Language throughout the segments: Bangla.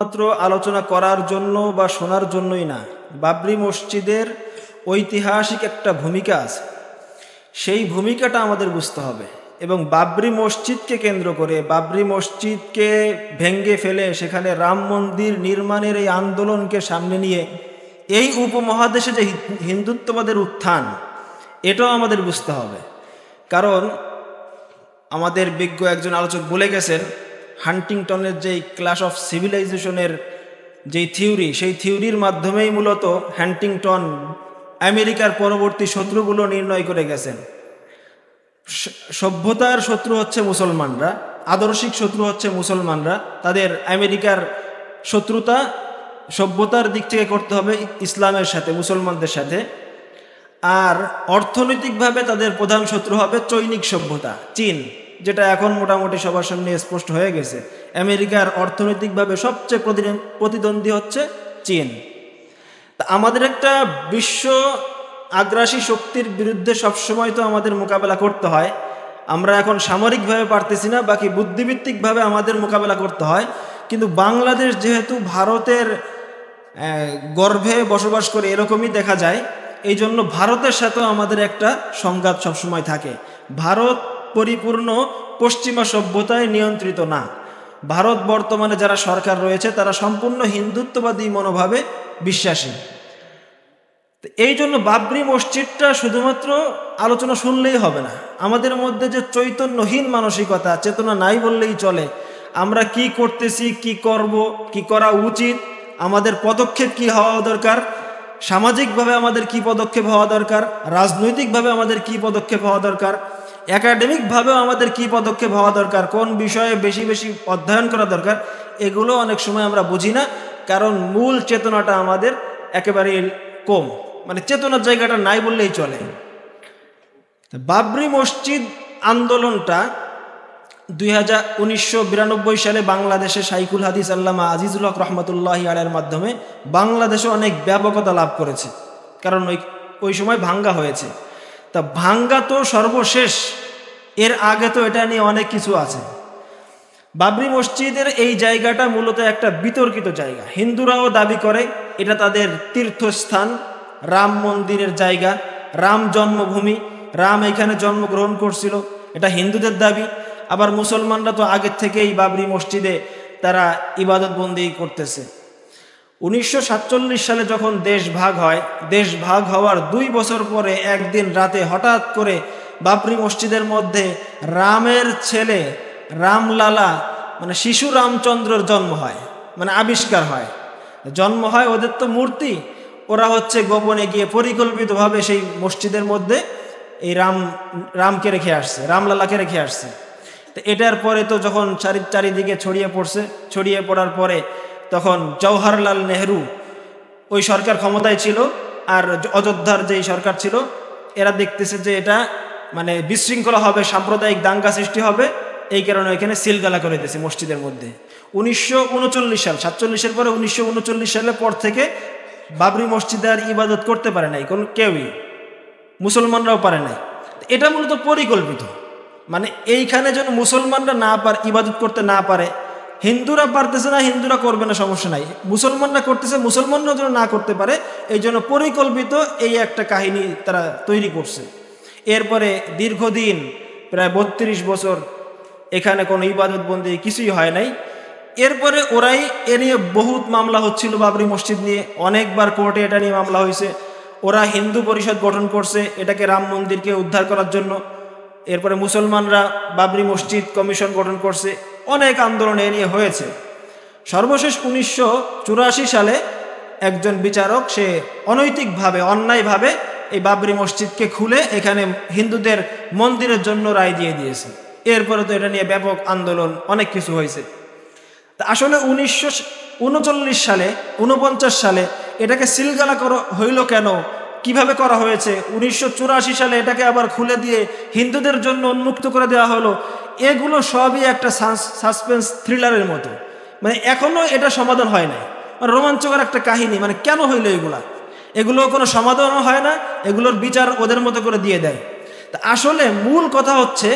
মাত্র আলোচনা করার জন্য বা শোনার জন্যই না, বাবরি মসজিদের ঐতিহাসিক একটা ভূমিকা আছে। সেই ভূমিকাটা আমাদের বুঝতে হবে এবং বাবরি মসজিদকে কেন্দ্র করে, বাবরি মসজিদকে ভেঙ্গে ফেলে সেখানে রাম মন্দির নির্মাণের এই আন্দোলনকে সামনে নিয়ে এই উপমহাদেশে যে হিন্দুত্ববাদের উত্থান, এটাও আমাদের বুঝতে হবে। কারণ আমাদের বিজ্ঞ একজন আলোচক বলে গেছেন, হান্টিংটনের যেই ক্লাশ অফ সিভিলাইজেশনের যেই থিওরি, সেই থিওরির মাধ্যমেই মূলত হান্টিংটন আমেরিকার পরবর্তী শত্রুগুলো নির্ণয় করে গেছেন। সভ্যতার শত্রু হচ্ছে মুসলমানরা, আদর্শিক শত্রু হচ্ছে মুসলমানরা। তাদের আমেরিকার শত্রুতা সভ্যতার দিক থেকে করতে হবে ইসলামের সাথে, মুসলমানদের সাথে। আর অর্থনৈতিকভাবে তাদের প্রধান শত্রু হবে চৈনিক সভ্যতা, চীন, যেটা এখন মোটামুটি সবার সামনে স্পষ্ট হয়ে গেছে। আমেরিকার অর্থনৈতিকভাবে সবচেয়ে প্রতিদ্বন্দ্বী হচ্ছে চীন। তা আমাদের একটা বিশ্ব আগ্রাসী শক্তির বিরুদ্ধে সবসময় তো আমাদের মোকাবেলা করতে হয়। আমরা এখন সামরিকভাবে পারতেছি না, বাকি বুদ্ধিভিত্তিকভাবে আমাদের মোকাবেলা করতে হয়। কিন্তু বাংলাদেশ যেহেতু ভারতের গর্ভে বসবাস করে, এরকমই দেখা যায়। এই জন্য ভারতের সাথেও আমাদের একটা সংঘাত সবসময় থাকে। ভারত পরিপূর্ণ পশ্চিমা সভ্যতায় নিয়ন্ত্রিত না। ভারত বর্তমানে যারা সরকার রয়েছে তারা সম্পূর্ণ হিন্দুত্ববাদী মনোভাবে বিশ্বাসী। এই জন্য বাবরি মসজিদটা শুধুমাত্র আলোচনা শুনলেই হবে না। আমাদের মধ্যে যে চৈতন্যহীন মানসিকতা, চেতনা নাই বললেই চলে। আমরা কি করতেছি, কি করব, কি করা উচিত, আমাদের পদক্ষেপ কি হওয়া দরকার, সামাজিকভাবে আমাদের কি পদক্ষেপ হওয়া দরকার, রাজনৈতিকভাবে আমাদের কি পদক্ষেপ হওয়া দরকার, একাডেমিকভাবেও আমাদের কি পদক্ষেপ হওয়া দরকার, কোন বিষয়ে বেশি বেশি অধ্যয়ন করা দরকার, এগুলো অনেক সময় আমরা বুঝি না। কারণ মূল চেতনাটা আমাদের একেবারে কম, মানে চেতনার জায়গাটা নাই বললেই চলে। বাবরি মসজিদ আন্দোলনটা 1992 সালে বাংলাদেশে শাইখুল হাদিস আল্লামা আজিজুল হক রহমতুল্লাহি আলাইহির মাধ্যমে বাংলাদেশে অনেক ব্যাপকতা লাভ করেছে। কারণ ওই সময় ভাঙ্গা হয়েছে। তা ভাঙ্গা তো সর্বশেষ, এর আগে তো এটা নিয়ে অনেক কিছু আছে। বাবরি মসজিদের এই জায়গাটা মূলত একটা বিতর্কিত জায়গা। হিন্দুরাও দাবি করে এটা তাদের তীর্থস্থান, রাম মন্দিরের জায়গা, রাম জন্মভূমি, রাম এখানে জন্মগ্রহণ করছিল, এটা হিন্দুদের দাবি। আবার মুসলমানরা তো আগের থেকেই বাবরি মসজিদে তারা ইবাদত বন্দি করতেছে। 1947 সালে যখন দেশ ভাগ হয়, দেশ ভাগ হওয়ার 2 বছর পরে একদিন রাতে হঠাৎ করে বাবরি মসজিদের মধ্যে রামের ছেলে রামলালা, মানে শিশু রামচন্দ্রের জন্ম হয়, মানে আবিষ্কার হয়, জন্ম হয়। ওদের তো মূর্তি, ওরা হচ্ছে গোপনে গিয়ে পরিকল্পিতভাবে সেই মসজিদের মধ্যে এই রামকে রেখে আসছে, রামলালাকে রেখে আসছে। তো এটার পরে তো যখন চারিদিকে ছড়িয়ে পড়ার পরে তখন জওহরলাল নেহরু, ওই সরকার ক্ষমতায় ছিল, আর অযোধ্যার যেই সরকার ছিল, এরা দেখতেছে যে এটা মানে বিশৃঙ্খলা হবে, সাম্প্রদায়িক দাঙ্গা সৃষ্টি হবে, এই কারণে এখানে সিলগালা করে দিয়েছে মসজিদের মধ্যে। 1939 সাল, 47-এর পরে 1939 সালের পর থেকে বাবরি মসজিদে আর ইবাদত করতে পারে নাই কেউই, মুসলমানরাও পারে নাই। এটা মূলত পরিকল্পিত, মানে এইখানে যেন মুসলমানরা না পারে, ইবাদত করতে না পারে। হিন্দুরা পারতেছে না, হিন্দুরা করবে না, সমস্যা নাই, মুসলমানরা করতেছে, মুসলমানরাও যেন না করতে পারে, এই জন্য পরিকল্পিত এই একটা কাহিনী তারা তৈরি করছে। এরপরে দীর্ঘদিন প্রায় 32 বছর এখানে কোনো ইবাদত বন্দি কিছুই হয় নাই। এরপরে ওরাই এ নিয়ে বহুত মামলা হচ্ছিল, বাবরি মসজিদ নিয়ে অনেকবার কোর্টে এটা নিয়ে মামলা হয়েছে। ওরা হিন্দু পরিষদ গঠন করছে এটাকে রাম মন্দিরকে উদ্ধার করার জন্য। এরপরে মুসলমানরা বাবরি মসজিদ কমিশন গঠন করছে, অনেক আন্দোলন এ নিয়ে হয়েছে। সর্বশেষ 1984 সালে একজন বিচারক, সে অনৈতিকভাবে, অন্যায়ভাবে এই বাবরি মসজিদকে খুলে এখানে হিন্দুদের মন্দিরের জন্য রায় দিয়ে দিয়েছে। এরপরে তো এটা নিয়ে ব্যাপক আন্দোলন, অনেক কিছু হয়েছে। তা আসলে 1939 সালে, 49 সালে এটাকে সিলগালা হইল কেন, কিভাবে করা হয়েছে, 1984 সালে এটাকে আবার খুলে দিয়ে হিন্দুদের জন্য উন্মুক্ত করে দেওয়া হলো, এগুলো সবই একটা সাসপেন্স থ্রিলারের মতো। মানে এখনো এটা সমাধান হয় না, মানে রোমাঞ্চকর একটা কাহিনী, মানে কেন হইলো এগুলো কোনো সমাধানও হয় না, এগুলোর বিচার ওদের মতো করে দিয়ে দেয়। তা আসলে মূল কথা হচ্ছে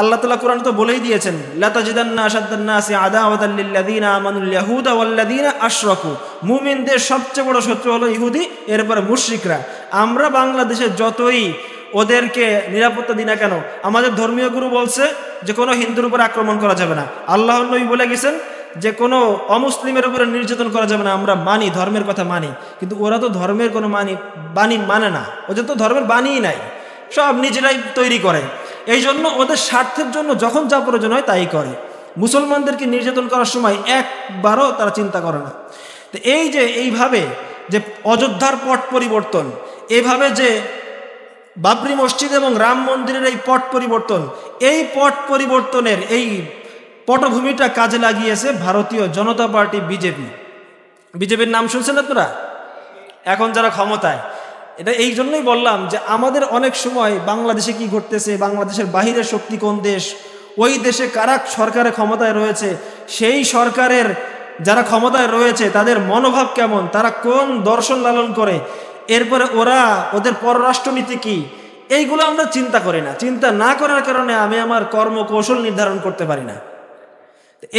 আল্লাহ তাআলা কোরআন তো বলেই দিয়েছেন, লাতাজিদান্না আশাদ্দান নাসি আদাওয়াতাল লিল্লাযিনা আমানুল ইয়াহুদা ওয়াল্লাযিনা আশরাকু, মুমিনদের সবচেয়ে বড় শত্রু হলো ইহুদি, এরপরে মুশরিকরা। আমরা বাংলাদেশে যতই ওদেরকে নিরাপত্তা দিই না কেন, আমাদের ধর্মীয় গুরু বলছে যে কোনো হিন্দুর উপর আক্রমণ করা যাবে না, আল্লাহর নবী বলে গেছেন যে কোনো অমুসলিমের উপরে নির্যাতন করা যাবে না। আমরা মানি, ধর্মের কথা মানি, কিন্তু ওরা তো ধর্মের কোনো বাণী মানে না, ওদের তো ধর্মের বাণীই নাই, সব নিজেরাই তৈরি করে। এই জন্য ওদের স্বার্থের জন্য যখন যা প্রয়োজন হয় তাই করে। মুসলমানদেরকে নির্যাতন করার সময় একবারও তারা চিন্তা করে না। তো এই যে এইভাবে যে অযোধ্যার পট পরিবর্তন, এইভাবে যে বাবরি মসজিদ এবং রাম মন্দিরের এই পট পরিবর্তন, এই পট পরিবর্তনের এই পটভূমিটা কাজে লাগিয়েছে ভারতীয় জনতা পার্টি বিজেপি। বিজেপির নাম শুনছেন আপনারা? এখন যারা ক্ষমতায়, এটা এই জন্যই বললাম যে আমাদের অনেক সময় বাংলাদেশে কি ঘটতেছে, বাংলাদেশের বাহিরের শক্তি কোন দেশ, ওই দেশে কারা সরকারের ক্ষমতায় রয়েছে, সেই সরকারের যারা ক্ষমতায় রয়েছে তাদের মনোভাব কেমন, তারা কোন দর্শন লালন করে, এরপরে ওদের পররাষ্ট্রনীতি কি, এইগুলো আমরা চিন্তা করি না। চিন্তা না করার কারণে আমি আমার কর্মকৌশল নির্ধারণ করতে পারি না।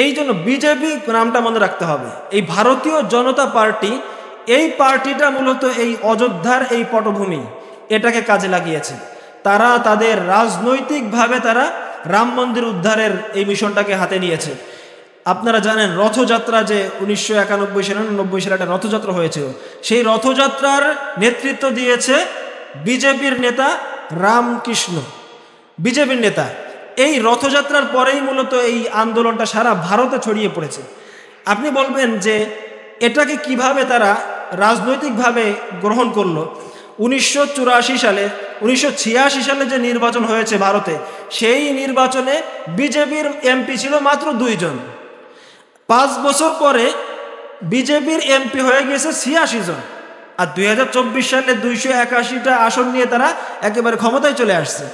এই জন্য বিজেপি নামটা মনে রাখতে হবে। এই ভারতীয় জনতা পার্টি, এই পার্টিটা মূলত এই অযোধ্যার এই পটভূমি এটাকে কাজে লাগিয়েছে। তারা তাদের রাজনৈতিকভাবে তারা রাম মন্দির উদ্ধারের এই মিশনটাকে হাতে নিয়েছে। আপনারা জানেন রথযাত্রা যে 1991-99 সালে একটা রথযাত্রা হয়েছিল, সেই রথযাত্রার নেতৃত্ব দিয়েছে বিজেপির নেতা রামকৃষ্ণ, বিজেপির নেতা। এই রথযাত্রার পরেই মূলত এই আন্দোলনটা সারা ভারতে ছড়িয়ে পড়েছে। আপনি বলবেন যে এটাকে কিভাবে তারা রাজনৈতিকভাবে গ্রহণ করলো। 1984 সালে 1986 সালে যে নির্বাচন হয়েছে ভারতে, সেই নির্বাচনে বিজেপির এমপি ছিল মাত্র 2 জন। 5 বছর পরে বিজেপির এমপি হয়ে গেছে 86 জন। আর 2024 সালে 281টা আসন নিয়ে তারা একেবারে ক্ষমতায় চলে আসছে।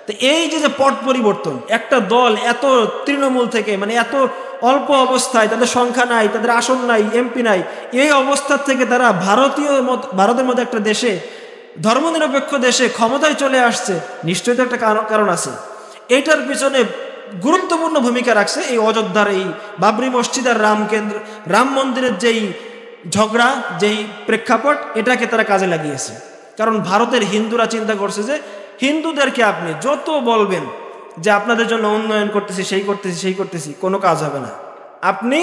তো এই যে পট পরিবর্তন, একটা দল এত তৃণমূল থেকে, মানে এত অল্প অবস্থায়, তাদের সংখ্যা নাই, তাদের আসন নাই, এমপি নাই, এই অবস্থার থেকে তারা ভারতের মতো একটা দেশে, ধর্মনিরপেক্ষ দেশে ক্ষমতায় চলে আসছে, নিশ্চয়ই তো একটা কারণ আছে। এইটার পিছনে গুরুত্বপূর্ণ ভূমিকা রাখছে এই অযোধ্যার এই বাবরি মসজিদ আর রাম মন্দিরের যেই ঝগড়া, যেই প্রেক্ষাপট, এটাকে তারা কাজে লাগিয়েছে। কারণ ভারতের হিন্দুরা চিন্তা করছে যে হিন্দুদেরকে আপনি যত বলবেন যে আপনাদের জন্য উন্নয়ন করতেছি, সেই করতেছি, কোনো কাজ হবে না। আপনি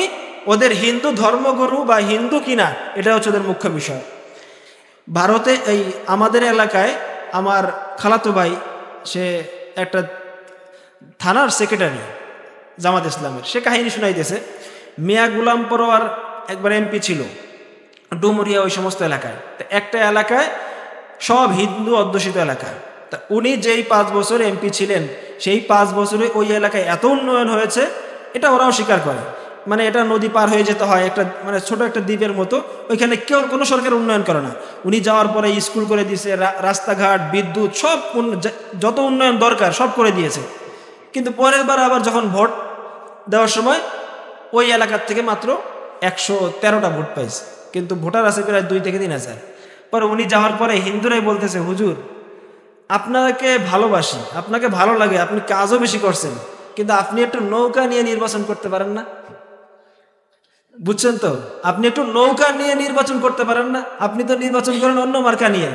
ওদের হিন্দু ধর্মগুরু বা হিন্দু কিনা, এটা হচ্ছে ওদের মুখ্য বিষয়। ভারতে এই আমাদের এলাকায় আমার খালাতো ভাই, সে একটা থানার সেক্রেটারি জামাত ইসলামের, সে কাহিনী শোনাইতেছে। মিয়া গুলাম পরোয়ার একবার এমপি ছিল ডুমুরিয়া, ওই সমস্ত এলাকায়। তো একটা এলাকায় সব হিন্দু অধ্যুষিত এলাকা। তা উনি যেই 5 বছর এমপি ছিলেন, সেই 5 বছরে ওই এলাকায় এত উন্নয়ন হয়েছে, এটা ওরাও স্বীকার করে। মানে এটা নদী পার হয়ে যেতে হয়, একটা মানে ছোট একটা দ্বীপের মতো, ওইখানে কেউ কোনো সরকার উন্নয়ন করে না। উনি যাওয়ার পরে স্কুল করে দিয়েছে, রাস্তাঘাট, বিদ্যুৎ, সব যত উন্নয়ন দরকার সব করে দিয়েছে। কিন্তু পরের বার আবার যখন ভোট দেওয়ার সময় ওই এলাকার থেকে মাত্র 113টা ভোট পাইছে, কিন্তু ভোটার আছে প্রায় 2 থেকে 3 হাজার। পরে উনি যাওয়ার পরে হিন্দুরাই বলতেছে, হুজুর আপনাকে ভালোবাসি, আপনাকে ভালো লাগে, আপনি কাজও বেশি করছেন, কিন্তু আপনি একটু নৌকা নিয়ে নির্বাচন করতে পারেন না? বুঝছেন তো? আপনি একটু নৌকা নিয়ে নির্বাচন করতে পারেন না? আপনি তো নির্বাচন করেন অন্য মার্কা নিয়ে।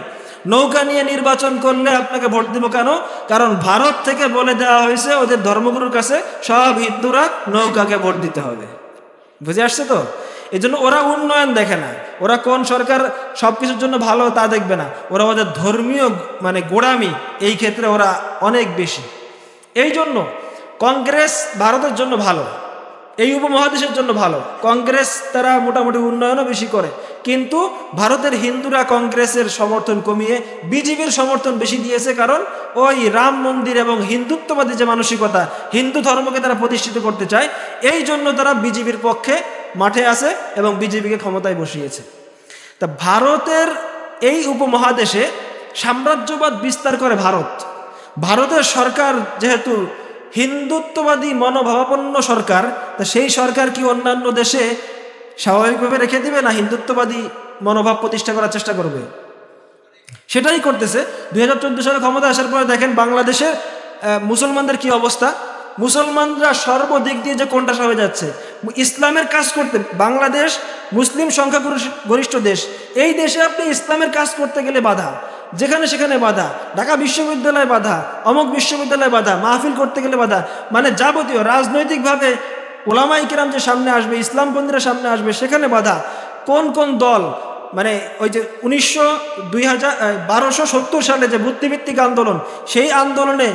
নৌকা নিয়ে নির্বাচন করলে আপনাকে ভোট দিব কেন? কারণ ভারত থেকে বলে দেওয়া হয়েছে ওদের ধর্মগুরুর কাছে সব হিন্দুরা নৌকাকে ভোট দিতে হবে। বুঝে আসছে তো? এই জন্য ওরা উন্নয়ন দেখে না, ওরা কোন সরকার সবকিছুর জন্য ভালো তা দেখবে না, ওরা ওদের ধর্মীয় মানে গোড়ামি, এই ক্ষেত্রে ওরা অনেক বেশি। এই জন্য কংগ্রেস ভারতের জন্য ভালো, এই উপমহাদেশের জন্য ভালো। কংগ্রেস তারা মোটামুটি উন্নয়নও বেশি করে, কিন্তু ভারতের হিন্দুরা কংগ্রেসের সমর্থন কমিয়ে বিজেপির সমর্থন বেশি দিয়েছে। কারণ ওই রাম মন্দির এবং হিন্দুত্ববাদী যে মানসিকতা, হিন্দু ধর্মকে তারা প্রতিষ্ঠিত করতে চায়, এই জন্য তারা বিজেপির পক্ষে মাঠে আছে এবং বিজেপিকে ক্ষমতায় বসিয়েছে। তা ভারতের এই উপমহাদেশে সাম্রাজ্যবাদ বিস্তার করে ভারতের সরকার যেহেতু হিন্দুত্ববাদী মনোভাবাপন্ন সরকার, তা সেই সরকার কি অন্যান্য দেশে স্বাভাবিকভাবে রেখে দিবে না হিন্দুত্ববাদী মনোভাব প্রতিষ্ঠা করার চেষ্টা করবে? সেটাই করতেছে। 2014 সালে ক্ষমতা আসার পরে দেখেন বাংলাদেশের মুসলমানদের কি অবস্থা। মুসলমানরা সর্বদিক দিয়ে যে কোণঠাসা হয়ে যাচ্ছে, ইসলামের কাজ করতে, বাংলাদেশ মুসলিম সংখ্যা গরিষ্ঠ দেশ, এই দেশে আপনি ইসলামের কাজ করতে গেলে বাধা, যেখানে সেখানে বাধা, ঢাকা বিশ্ববিদ্যালয়ে বাধা, অমুক বিশ্ববিদ্যালয়ে বাধা, মাহফিল করতে গেলে বাধা, মানে যাবতীয় রাজনৈতিকভাবে ওলামায়ে কেরাম যে সামনে আসবে, ইসলামপন্থীরা সামনে আসবে, সেখানে বাধা। কোন কোন দল, মানে ওই যে 1270 সালে যে বুদ্ধিভিত্তিক আন্দোলন, সেই আন্দোলনে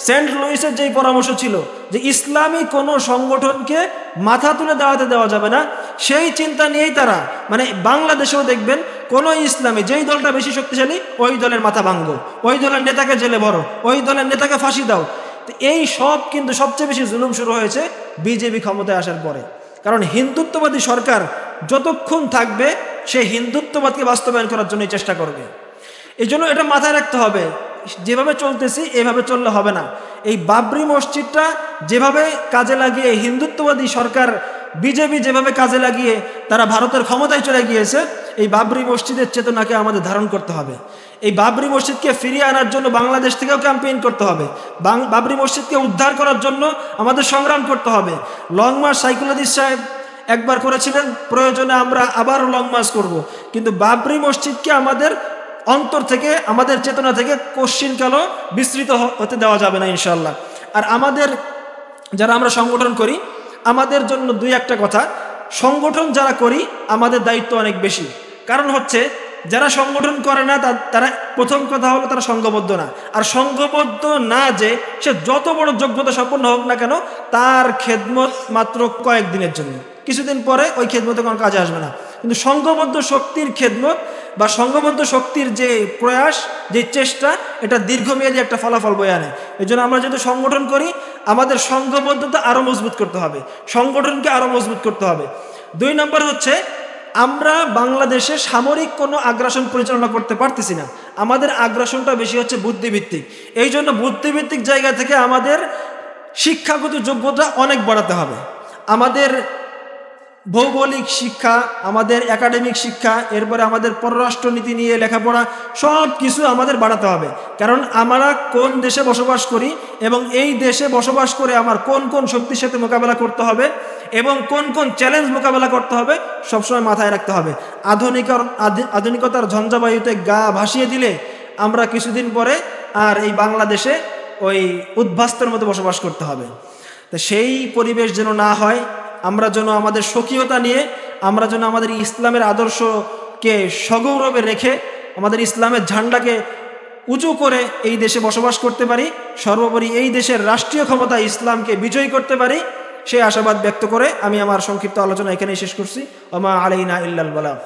সেন্ট লুইসের যেই পরামর্শ ছিল যে ইসলামী কোনো সংগঠনকে মাথা তুলে দাঁড়াতে দেওয়া যাবে না, সেই চিন্তা নিয়েই তারা, মানে বাংলাদেশেও দেখবেন কোনো ইসলামী যেই দলটা বেশি শক্তিশালী ওই দলের মাথা ভাঙ্গো, ওই দলের নেতাকে জেলে ভরো, ওই দলের নেতাকে ফাঁসি দাও। তো এই সব কিন্তু সবচেয়ে বেশি জুলুম শুরু হয়েছে বিজেপি ক্ষমতায় আসার পরে। কারণ হিন্দুত্ববাদী সরকার যতক্ষণ থাকবে সে হিন্দুত্ববাদকে বাস্তবায়ন করার জন্য চেষ্টা করবে। এই জন্য এটা মাথায় রাখতে হবে, যেভাবে চলতেছি এভাবে চললে হবে না। এই বাবরি মসজিদটা যেভাবে কাজে লাগিয়ে হিন্দুত্ববাদী সরকার বিজেপি যেভাবে কাজে লাগিয়ে তারা ভারতের ক্ষমতায় চলে গিয়েছে, এই বাবরি মসজিদের চেতনাকে আমাদের ধারণ করতে হবে। এই বাবরি মসজিদকে ফিরিয়ে আনার জন্য বাংলাদেশ থেকেও ক্যাম্পেইন করতে হবে, বাবরি মসজিদকে উদ্ধার করার জন্য আমাদের সংগ্রাম করতে হবে। লং মার্চ সাইকুল হাদিস সাহেব একবার করেছিলেন, প্রয়োজনে আমরা আবার লং মার্চ করব, কিন্তু বাবরি মসজিদকে আমাদের অন্তর থেকে, আমাদের চেতনা থেকে কোশ্চিনকালও বিস্তৃত হতে দেওয়া যাবে না ইনশাল্লাহ। আর আমাদের যারা আমরা সংগঠন করি, আমাদের জন্য দুই একটা কথা, সংগঠন যারা করি আমাদের দায়িত্ব অনেক বেশি। কারণ হচ্ছে যারা সংগঠন করে না তারা, প্রথম কথা হলো তারা সংঘবদ্ধ না। আর সংঘবদ্ধ না যে সে যত বড় যোগ্যতা সম্পন্ন হোক না কেন, তার খেদমত মাত্র কয়েকদিনের জন্য, কিছুদিন পরে ওই খেদমতে কোনো কাজে আসবে না। কিন্তু সংঘবদ্ধ শক্তির খেদমত বা সংঘবদ্ধ শক্তির যে প্রয়াস, যে চেষ্টা, এটা দীর্ঘমেয়াদী একটা ফলাফল বয়ে আনে। এই জন্য আমরা যদি সংগঠন করি আমাদের সংঘবদ্ধতা আরও মজবুত করতে হবে, সংগঠনকে আরও মজবুত করতে হবে। 2 নম্বর হচ্ছে আমরা বাংলাদেশে সামরিক কোনো আগ্রাসন পরিচালনা করতে পারতেছি না, আমাদের আগ্রাসনটা বেশি হচ্ছে বুদ্ধিভিত্তিক। এই জন্য বুদ্ধিভিত্তিক জায়গা থেকে আমাদের শিক্ষাগত যোগ্যতা অনেক বাড়াতে হবে। আমাদের ভৌগোলিক শিক্ষা, আমাদের একাডেমিক শিক্ষা, এরপরে আমাদের পররাষ্ট্রনীতি নিয়ে লেখাপড়া, সব কিছু আমাদের বাড়াতে হবে। কারণ আমরা কোন দেশে বসবাস করি এবং এই দেশে বসবাস করে আমার কোন কোন শক্তির সাথে মোকাবেলা করতে হবে এবং কোন কোন চ্যালেঞ্জ মোকাবেলা করতে হবে সবসময় মাথায় রাখতে হবে। আধুনিকতার ঝঞ্ঝাবায়ুতে গা ভাসিয়ে দিলে আমরা কিছুদিন পরে আর এই বাংলাদেশে ওই উদ্বাস্তের মতো বসবাস করতে হবে। তো সেই পরিবেশ যেন না হয়, আমরা যেন আমাদের স্বকীয়তা নিয়ে, আমরা যেন আমাদের ইসলামের আদর্শকে সগৌরবে রেখে, আমাদের ইসলামের ঝান্ডাকে উঁচু করে এই দেশে বসবাস করতে পারি, সর্বোপরি এই দেশের রাষ্ট্রীয় ক্ষমতা ইসলামকে বিজয়ী করতে পারি, সেই আশাবাদ ব্যক্ত করে আমি আমার সংক্ষিপ্ত আলোচনা এখানেই শেষ করছি। ওমা আলাইনা ইল্লাল বালাগ।